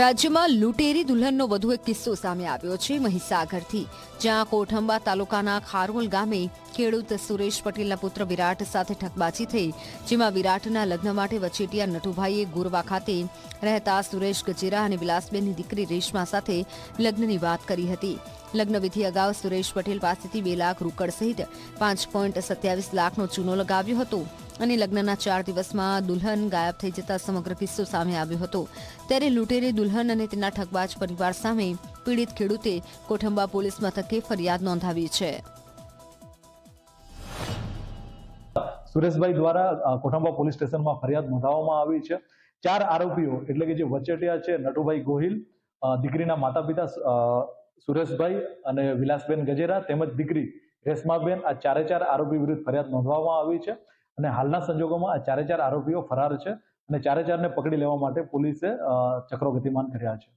રાજ્યમાં લૂંટેરી દુલ્હનનો વધુ એક કિસ્સો સામે આવ્યો છે મહીસાગરથી, જ્યાં કોઠંબા તાલુકાના ખારોલ ગામે ખેડૂત સુરેશ પટેલના પુત્ર વિરાટ સાથે ઠગબાજી થઈ, જેમાં વિરાટના લગ્ન માટે વચેટિયા નટુભાઈએ ગુરવા ખાતે રહેતા સુરેશ ગજેરા અને વિલાસબેનની દીકરી રેશમા સાથે લગ્નની વાત કરી હતી. લગ્ન વિધિ અગાઉ સુરેશ પટેલ પાસેથી 2 લાખ રોકડ સહિત 5.27 લાખનો ચૂનો લગાવ્યો હતો અને લગ્નના 4 દિવસમાં દુલ્હન ગાયબ થઈ જતા સમગ્ર કિસ્સો સામે આવ્યો હતો. ત્યારે લૂંટેરી દુલ્હન અને તેના ઠગબાજ પરિવાર સામે પીડિત ખેડૂતે કોઠંબા પોલીસ મથકે ફરિયાદ નોંધાવી છે. સુરેશભાઈ દ્વારા કોઠંબા પોલીસ સ્ટેશનમાં ફરિયાદ નોંધાવવામાં આવી છે. 4 આરોપીઓ એટલે કે જે વચેટિયા છે નટુભાઈ ગોહિલ, દીકરીના માતા પિતા સુરેશભાઈ અને વિલાસબેન ગજેરા તેમજ દીકરી રેશમાબેન, આ 4 આરોપી વિરુદ્ધ ફરિયાદ નોંધવામાં આવી છે અને હાલના સંજોગોમાં આ 4 આરોપીઓ ફરાર છે અને 4ને પકડી લેવા માટે પોલીસે ચક્રો ગતિમાન કર્યા છે.